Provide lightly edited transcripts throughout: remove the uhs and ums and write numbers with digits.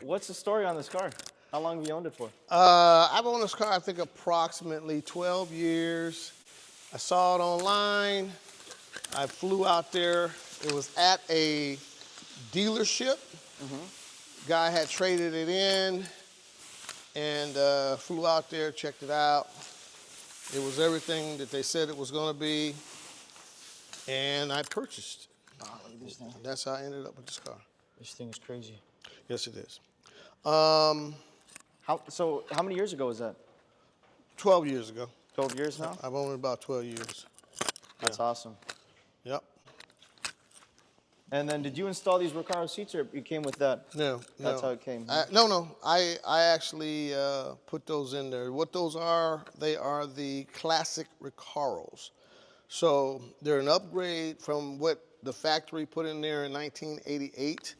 What's the story on this car? How long have you owned it for? I've owned this car, I think, approximately 12 years. I saw it online. I flew out there. It was at a dealership. Guy had traded it in and flew out there, checked it out. It was everything that they said it was going to be, and I purchased it. Oh, look at this thing. That's how I ended up with this car. This thing is crazy. Yes, it is. How many years ago was that? 12 years ago. 12 years now? I've owned it about 12 years. That's awesome. Yep. And then did you install these Recaro seats or you came with that? No. That's how it came. No. I actually put those in there. What those are, they are the classic Recaros. So they're an upgrade from what the factory put in there in 1988.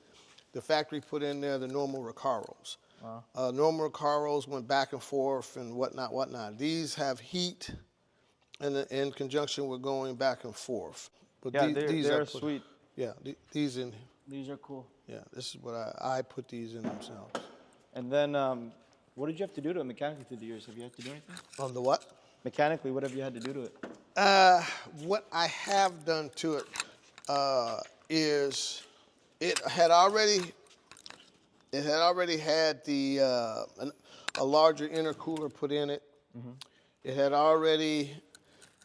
The factory put in there the normal Recaros. Wow. Normal Recaros went back and forth and whatnot. These have heat in conjunction with going back and forth. But Yeah, these they're sweet. Yeah, these in. These are cool. Yeah, this is what I put these in themselves. And then what did you have to do to it mechanically through the years? Have you had to do anything? On the what? Mechanically, what have you had to do to it? What I have done to it is it had already had the a larger intercooler put in it. It had already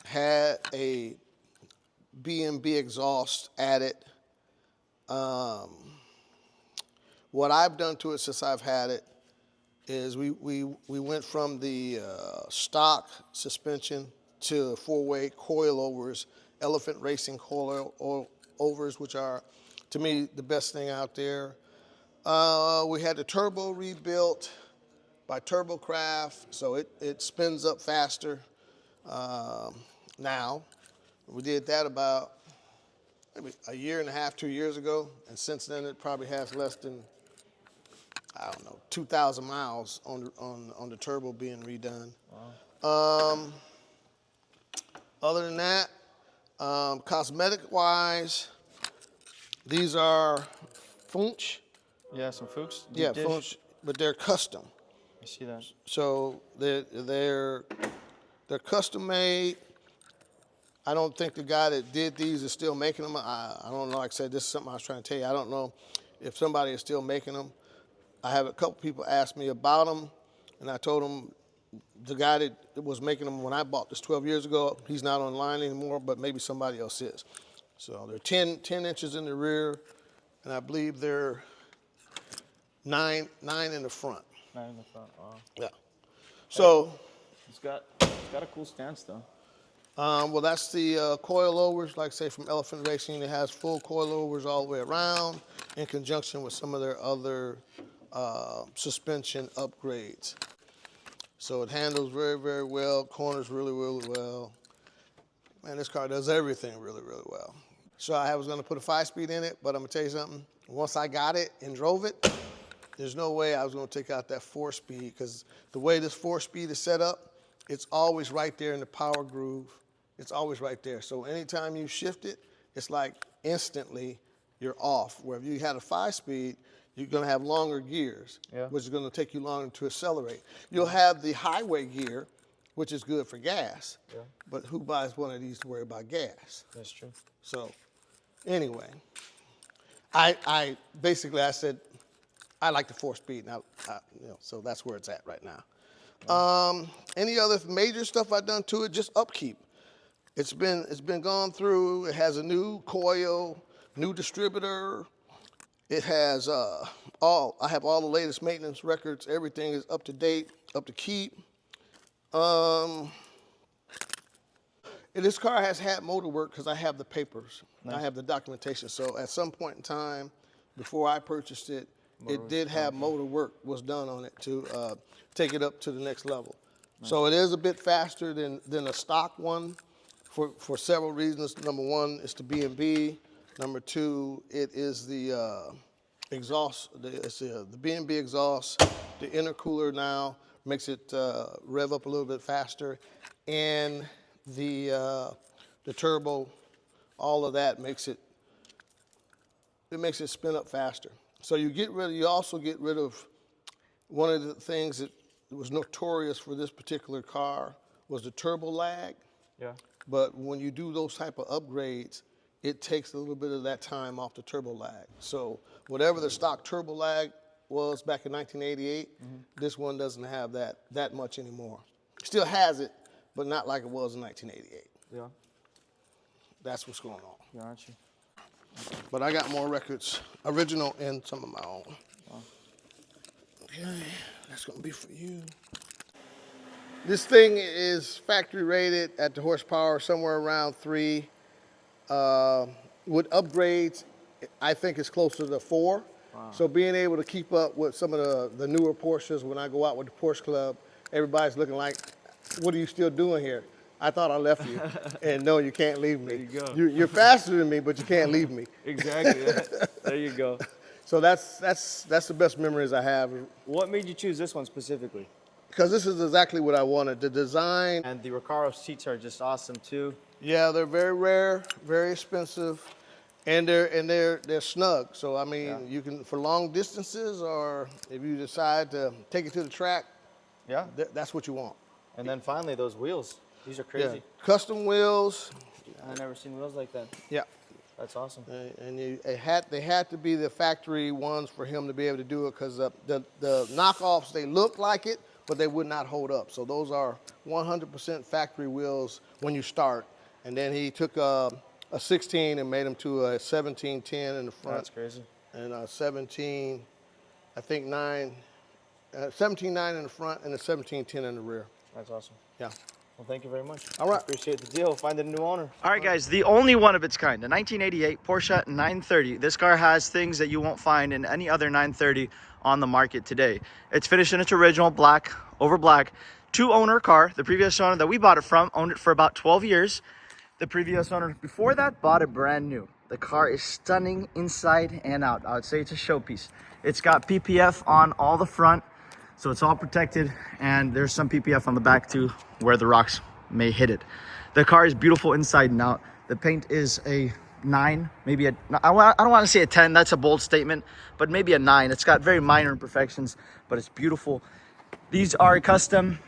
had a B&B exhaust added. What I've done to it since I've had it is we went from the stock suspension to four-way coilovers, Elephant Racing coilovers, which are, to me, the best thing out there. We had the turbo rebuilt by Turbocraft, so it spins up faster now. We did that about maybe a year and a half, 2 years ago, and since then it probably has less than, I don't know, 2,000 miles on the turbo being redone. Wow. Other than that, cosmetic-wise, these are Funch. Yeah, some Fuchs. Yeah, Dish. Funch, but they're custom. I see that. So they're custom made. I don't think the guy that did these is still making them. I don't know. Like I said, this is something I was trying to tell you. I don't know if somebody is still making them. I have a couple people ask me about them, and I told them the guy that was making them when I bought this 12 years ago, he's not online anymore, but maybe somebody else is. So they're 10 inches in the rear, and I believe they're 9 in the front. 9 in the front. Wow. Yeah. So It's got a cool stance though. well, that's the coilovers, like I say, from Elephant Racing. It has full coilovers all the way around in conjunction with some of their other suspension upgrades. So it handles very, very well, corners really, really well. Man, this car does everything really, really well. So I was going to put a 5-speed in it, but I'm going to tell you something. Once I got it and drove it, there's no way I was going to take out that 4-speed, because the way this 4-speed is set up, it's always right there in the power groove. It's always right there. So anytime you shift it, it's like instantly you're off. Where if you had a 5-speed, you're going to have longer gears, which is going to take you longer to accelerate. You'll have the highway gear, which is good for gas, but who buys one of these to worry about gas? That's true. So anyway, I basically said I like the 4-speed, now, so that's where it's at right now. Any other major stuff I've done to it? Just upkeep. It's been gone through. It has a new coil, new distributor. It has I have all the latest maintenance records. Everything is up to date, up to keep. This car has had motor work because I have the papers. Nice. I have the documentation. So at some point in time, before I purchased it, it did have motor work was done on it to take it up to the next level. Nice. So it is a bit faster than a stock one for several reasons. Number one, it's the B&B. Number two, it is the exhaust. It's the B&B exhaust. The intercooler now makes it rev up a little bit faster, and the turbo, all of that makes it spin up faster. So you also get rid of one of the things that was notorious for this particular car was the turbo lag. Yeah. But when you do those type of upgrades, it takes a little bit of that time off the turbo lag. So whatever the stock turbo lag was back in 1988, this one doesn't have that much anymore. Still has it, but not like it was in 1988. Yeah. That's what's going on. Gotcha. But I got more records, original and some of my own. Wow. Okay, that's gonna be for you. This thing is factory rated at the horsepower somewhere around 3. With upgrades, I think it's closer to 4. Wow. So being able to keep up with some of the newer Porsches, when I go out with the Porsche Club, everybody's looking like, what are you still doing here? I thought I left you. And no, you can't leave me. There you go. You're faster than me, but you can't leave me. Exactly. There you go. So that's the best memories I have. What made you choose this one specifically? Because this is exactly what I wanted. The design. And the Recaro seats are just awesome too. Yeah, they're very rare, very expensive, and they're snug. So I mean, you can for long distances, or if you decide to take it to the track, Yeah. that's what you want. And then finally, those wheels. These are crazy. Yeah. Custom wheels. I've never seen wheels like that. Yeah. That's awesome. And they had to be the factory ones for him to be able to do it, because the knockoffs, they look like it, but they would not hold up. So those are 100% factory wheels when you start. And then he took a 16 and made them to a 1710 in the front. That's crazy. And a 17, I think 9, 17.9 in the front and a 1710 in the rear. That's awesome. Yeah. Well, thank you very much. All right. Appreciate the deal. Find a new owner. All right, guys, the only one of its kind, the 1988 Porsche 930. This car has things that you won't find in any other 930 on the market today. It's finished in its original black, over black, 2-owner car. The previous owner that we bought it from owned it for about 12 years. The previous owner before that bought it brand new. The car is stunning inside and out. I would say it's a showpiece. It's got PPF on all the front, so it's all protected, and there's some PPF on the back too, where the rocks may hit it. The car is beautiful inside and out. The paint is a 9, maybe a, I don't want to say a 10, that's a bold statement, but maybe a 9. It's got very minor imperfections, but it's beautiful. These are custom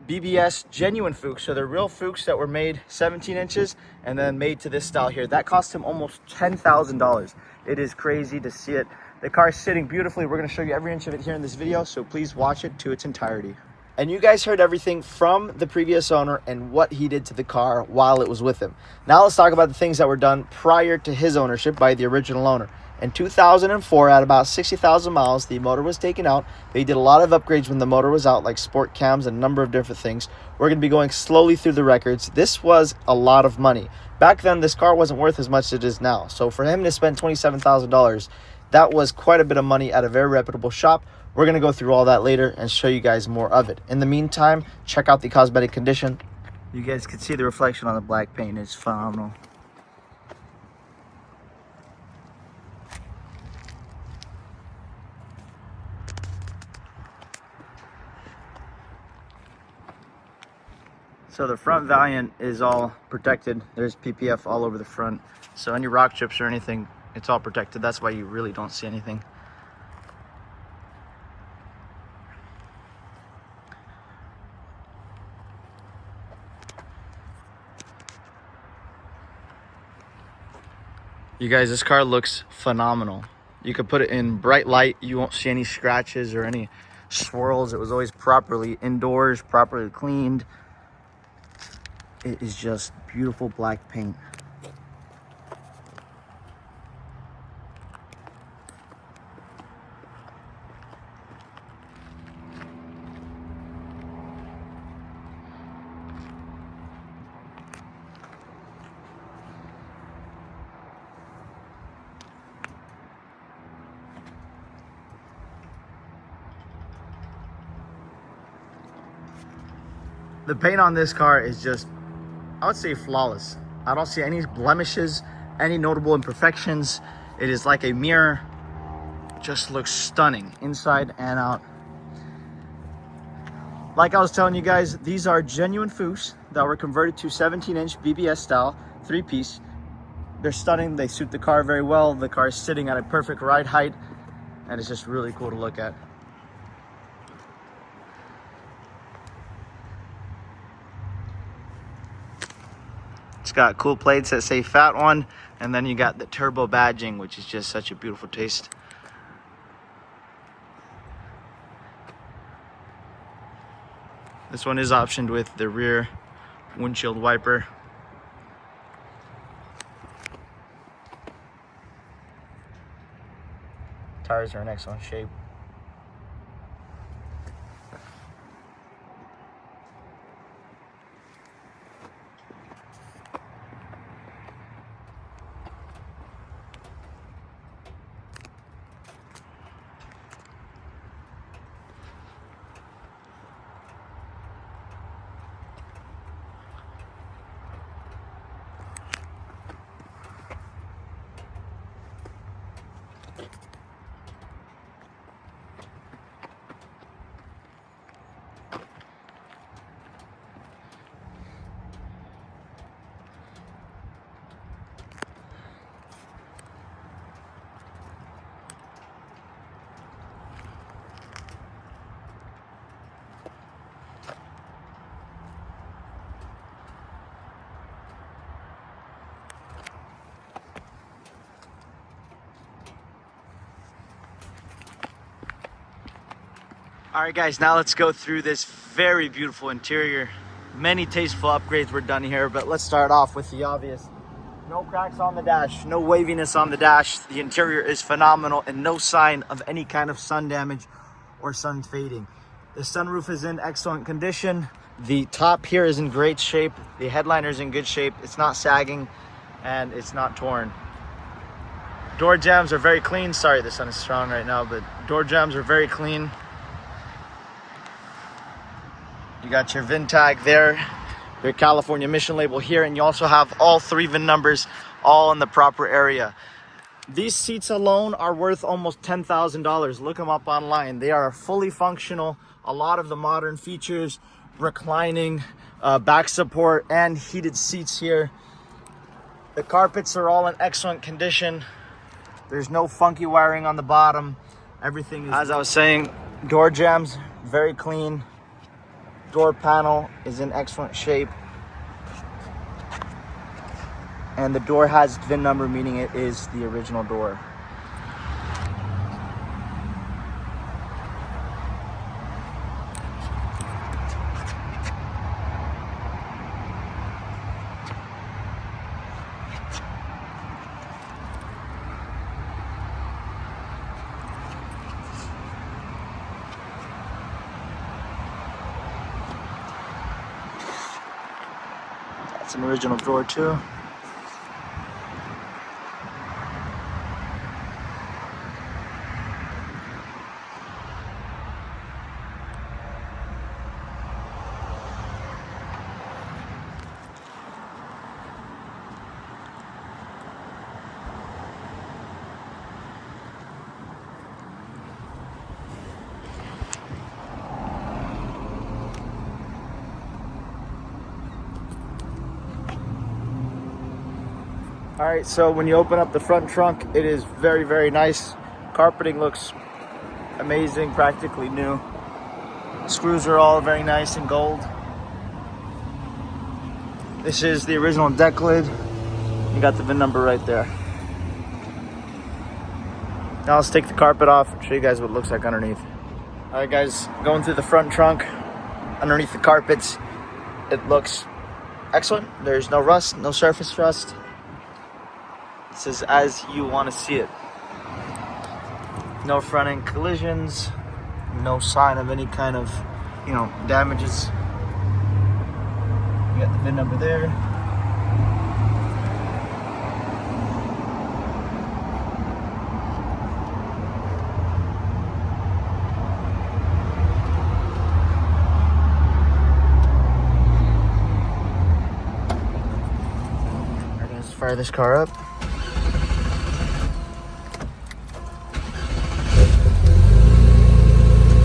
BBS genuine Fuchs, so they're real Fuchs that were made 17 inches and then made to this style here. That cost him almost $10,000. It is crazy to see it. The car is sitting beautifully. We're going to show you every inch of it here in this video, so please watch it to its entirety. And you guys heard everything from the previous owner and what he did to the car while it was with him. Now let's talk about the things that were done prior to his ownership by the original owner. In 2004, at about 60,000 miles, the motor was taken out. They did a lot of upgrades when the motor was out, like sport cams and a number of different things. We're going to be going slowly through the records. This was a lot of money. Back then, this car wasn't worth as much as it is now. So for him to spend $27,000, that was quite a bit of money at a very reputable shop. We're going to go through all that later and show you guys more of it. In the meantime, check out the cosmetic condition. You guys can see the reflection on the black paint. It's phenomenal. So the front Valiant is all protected. There's PPF all over the front. So any rock chips or anything, it's all protected. That's why you really don't see anything. You guys, this car looks phenomenal. You could put it in bright light. You won't see any scratches or any swirls. It was always properly indoors, properly cleaned. It is just beautiful black paint. The paint on this car is just, I would say, flawless. I don't see any blemishes, any notable imperfections. It is like a mirror. Just looks stunning inside and out. Like I was telling you guys, these are genuine Fuchs that were converted to 17-inch BBS style, 3-piece. They're stunning. They suit the car very well. The car is sitting at a perfect ride height. and it's just really cool to look at. It's got cool plates that say Fat One, and then you got the turbo badging, which is just such a beautiful taste. This one is optioned with the rear windshield wiper. Tires are in excellent shape. All right, guys, now let's go through this very beautiful interior. Many tasteful upgrades were done here, but let's start off with the obvious. No cracks on the dash, no waviness on the dash. The interior is phenomenal and no sign of any kind of sun damage or sun fading. The sunroof is in excellent condition. The top here is in great shape. The headliner is in good shape. It's not sagging and it's not torn. Door jambs are very clean. Sorry, the sun is strong right now, but door jambs are very clean. You got your VIN tag there, your California emission label here, and you also have all 3 VIN numbers all in the proper area. These seats alone are worth almost $10,000. Look them up online. They are fully functional. A lot of the modern features, reclining, back support, and heated seats here. The carpets are all in excellent condition. There's no funky wiring on the bottom. Everything is, as I was saying, door jambs, very clean. Door panel is in excellent shape. And the door has VIN number, meaning it is the original door. It's an original drawer too. All right, so when you open up the front trunk, it is very, very nice. Carpeting looks amazing, practically new. Screws are all very nice and gold. This is the original deck lid. You got the VIN number right there. Now let's take the carpet off and show you guys what it looks like underneath. All right, guys, going through the front trunk, underneath the carpets, it looks excellent. There's no rust, no surface rust. This is as you want to see it. No front end collisions, no sign of any kind of, damages. You got the VIN number there. All right, let's fire this car up.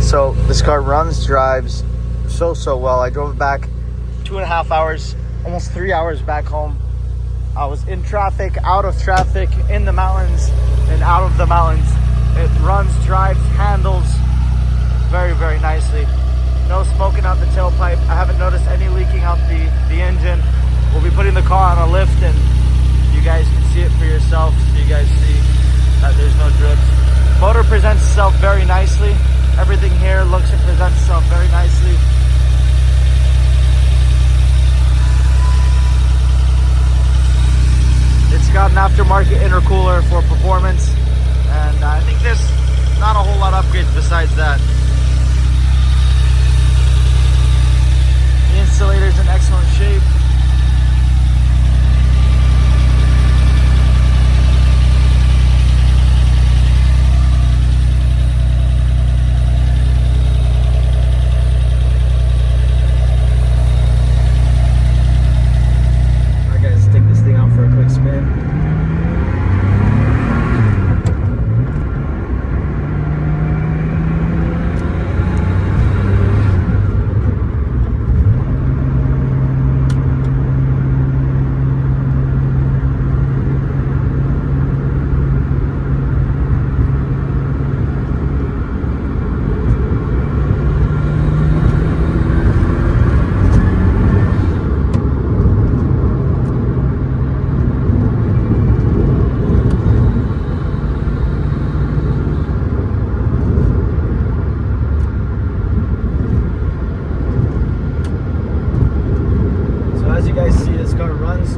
So this car drives so well. I drove it back 2.5 hours, almost 3 hours back home. I was in traffic, out of traffic, in the mountains, and out of the mountains. It runs, drives, handles very, very nicely. No smoking out the tailpipe. I haven't noticed any leaking out the engine. We'll be putting the car on a lift and you guys can see it for yourself, so you guys see that there's no drips. Motor presents itself very nicely. Everything here looks and presents itself very nicely. It's got an aftermarket intercooler for performance, and I think there's not a whole lot of upgrades besides that. The insulator's in excellent shape.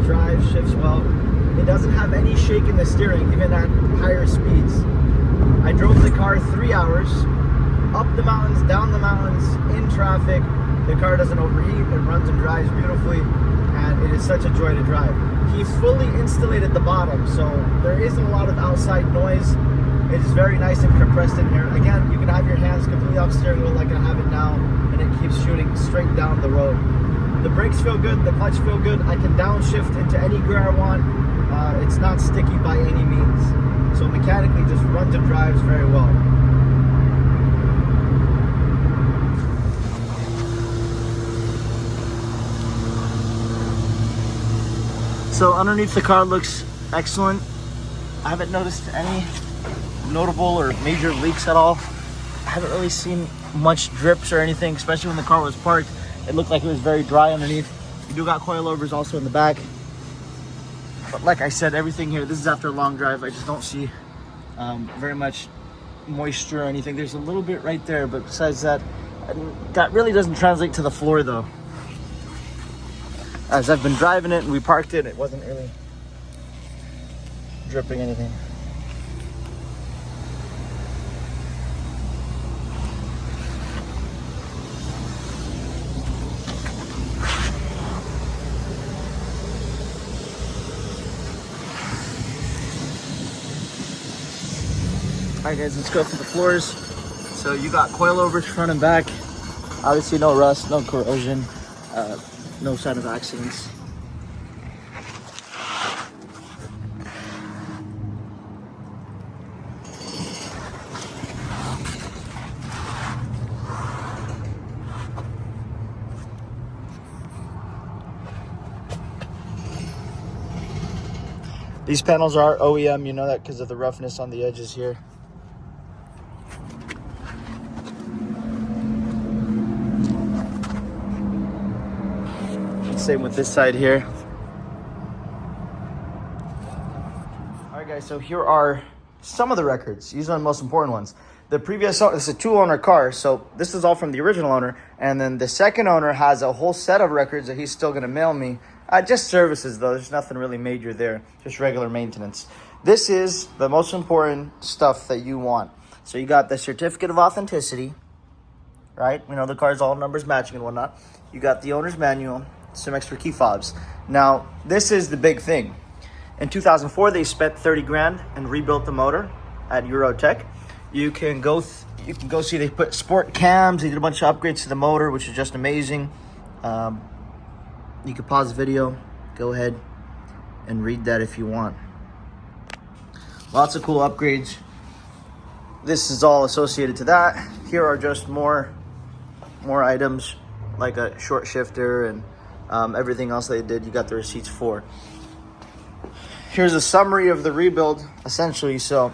Drives, shifts well. It doesn't have any shake in the steering, even at higher speeds. I drove the car 3 hours, up the mountains, down the mountains, in traffic. The car doesn't overheat, it runs and drives beautifully, and it is such a joy to drive. He fully insulated the bottom, so there isn't a lot of outside noise. It is very nice and compressed in here. Again, you can have your hands completely off steering wheel like I have it now, and it keeps shooting straight down the road. The brakes feel good, the clutch feel good. I can downshift into any gear I want. It's not sticky by any means. So mechanically just runs and drives very well. So underneath the car looks excellent. I haven't noticed any notable or major leaks at all. I haven't really seen much drips or anything, especially when the car was parked. It looked like it was very dry underneath. You do got coilovers also in the back. But like I said, everything here, this is after a long drive. I just don't see very much moisture or anything. There's a little bit right there, but besides that, that really doesn't translate to the floor though. As I've been driving it and we parked it, it wasn't really dripping anything. Alright guys, let's go through the floors. So you got coilovers front and back. Obviously no rust, no corrosion, no sign of accidents. These panels are OEM, you know that because of the roughness on the edges here. Same with this side here. All right guys, so here are some of the records. These are the most important ones. The previous owner, this is a 2-owner car, so this is all from the original owner, and then the second owner has a whole set of records that he's still gonna mail me. Just services though, there's nothing really major there, just regular maintenance. This is the most important stuff that you want. So you got the certificate of authenticity, right? You know, the car's all numbers matching and whatnot. You got the owner's manual, some extra key fobs. Now, this is the big thing. In 2004, they spent 30 grand and rebuilt the motor at Eurotech. You can go see they put sport cams. They did a bunch of upgrades to the motor, which is just amazing. You can pause the video, go ahead and read that if you want. Lots of cool upgrades. This is all associated to that. Here are just more items like a short shifter and everything else they did. You got the receipts for. Here's a summary of the rebuild, essentially. So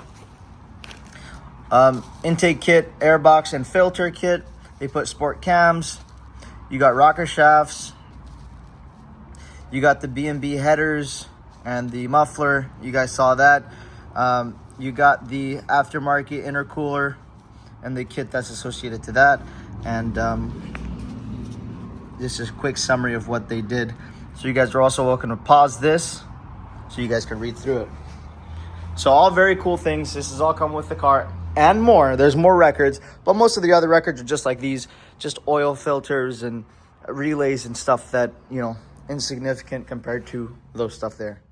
Intake kit, airbox, and filter kit. They put sport cams. You got rocker shafts. You got the B&B headers and the muffler. You guys saw that. You got the aftermarket intercooler and the kit that's associated to that. And this is a quick summary of what they did. So you guys are also welcome to pause this so you guys can read through it. So all very cool things. This is all come with the car and more. There's more records, but most of the other records are just like these, just oil filters and relays and stuff that, you know, insignificant compared to those stuff there.